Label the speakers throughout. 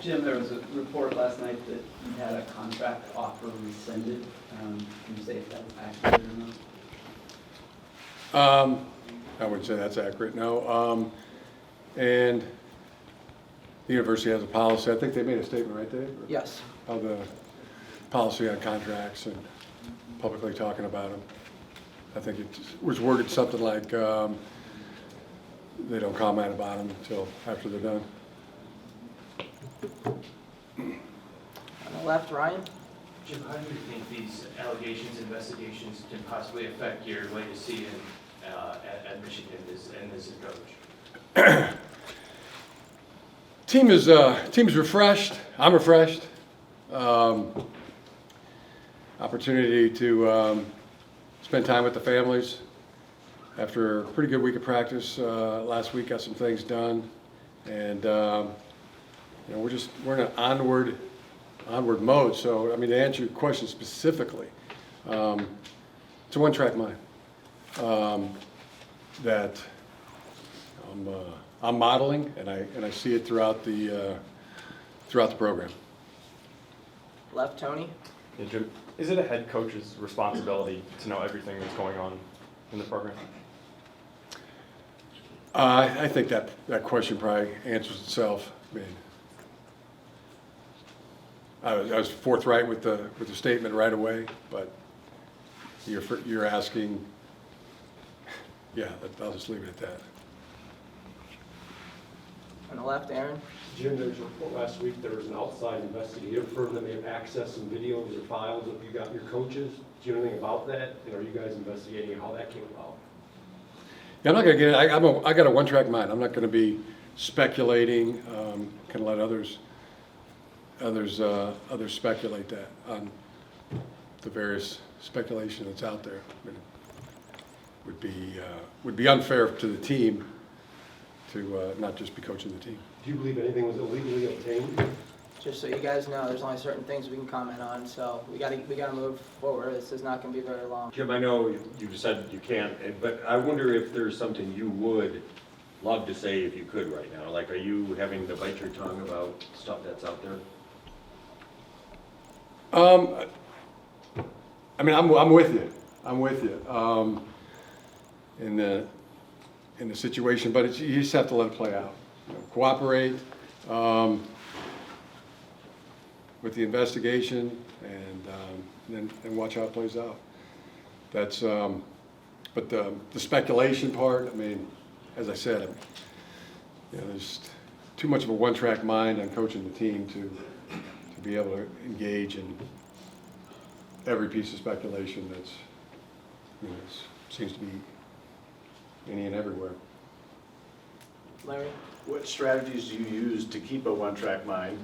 Speaker 1: Jim, there was a report last night that you had a contract offer rescinded. Can you say if that's accurate or not?
Speaker 2: I wouldn't say that's accurate, no. And the university has a policy. I think they made a statement, right, Dave?
Speaker 3: Yes.
Speaker 2: Of the policy on contracts and publicly talking about them. I think it was worded something like they don't comment about them until after they're done.
Speaker 3: On the left, Ryan?
Speaker 4: Jim, how do you think these allegations, investigations can possibly affect your legacy at Michigan and as a coach?
Speaker 2: Team's refreshed. I'm refreshed. Opportunity to spend time with the families. After a pretty good week of practice last week, got some things done, and you know, we're in an onward mode. So I mean, to answer your question specifically, it's a one-track mind that I'm modeling, and I see it throughout the program.
Speaker 3: Left, Tony?
Speaker 5: Yeah, Jim, is it a head coach's responsibility to know everything that's going on in the program?
Speaker 2: I think that question probably answers itself. I mean, I was forthright with the statement right away, but you're asking. Yeah, I'll just leave it at that.
Speaker 3: On the left, Aaron?
Speaker 6: Jim, there was a report last week, there was an outside investigative firm that may have accessed some videos or files of you got your coaches. Do you know anything about that? And are you guys investigating how that came about?
Speaker 2: Yeah, I'm not going to get it. I got a one-track mind. I'm not going to be speculating. Kind of let others speculate that on the various speculation that's out there. I mean, would be unfair to the team to not just be coaching the team.
Speaker 6: Do you believe anything was illegally obtained?
Speaker 3: Just so you guys know, there's only certain things we can comment on, so we gotta move forward. This is not gonna be very long.
Speaker 7: Jim, I know you said you can't, but I wonder if there's something you would love to say if you could right now. Like, are you having to bite your tongue about stuff that's out there?
Speaker 2: I mean, I'm with you. I'm with you in the situation, but you just have to let it play out. You know, cooperate with the investigation, and watch how it plays out. That's but the speculation part. I mean, as I said, you know, there's too much of a one-track mind on coaching the team to be able to engage in every piece of speculation that's, you know, seems to be any and everywhere.
Speaker 3: Larry?
Speaker 8: What strategies do you use to keep a one-track mind,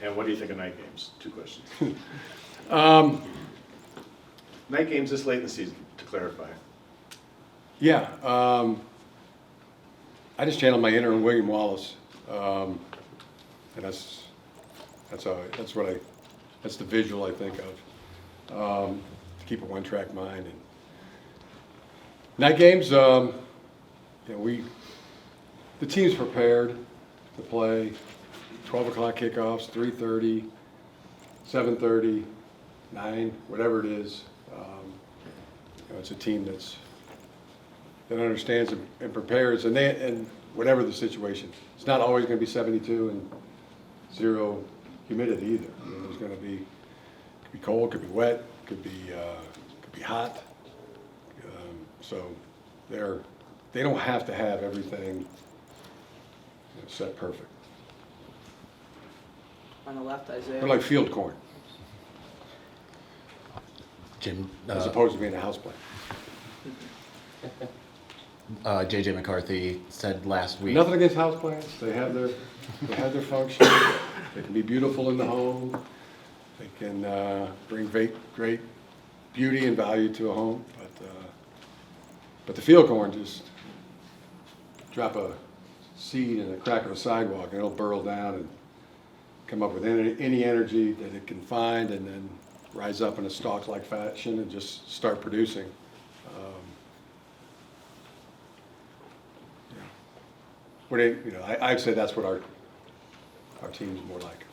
Speaker 8: and what do you think of night games? 2 questions. Night games this late in the season, to clarify.
Speaker 2: Yeah, I just channeled my inner William Wallace, and that's the visual I think of, to keep a one-track mind. And night games, you know, the team's prepared to play 12 o'clock kickoffs, 3:30, 7:30, 9, whatever it is. You know, it's a team that understands and prepares, and whatever the situation. It's not always going to be 72 and 0 humidity either. I mean, there's going to be, could be cold, could be wet, could be hot. So they don't have to have everything, you know, set perfect.
Speaker 3: On the left, Isaiah?
Speaker 2: They're like field corn,
Speaker 9: Jim,
Speaker 2: as opposed to being a houseplant.
Speaker 9: JJ McCarthy said last week.
Speaker 2: Nothing against houseplants. They have their function. They can be beautiful in the home. They can bring great beauty and value to a home. But the field corn, just drop a seed in the crack of a sidewalk and it'll burrow down and come up with any energy that it can find, and then rise up in a stalk-like fashion and just start producing. I'd say that's what our team's more like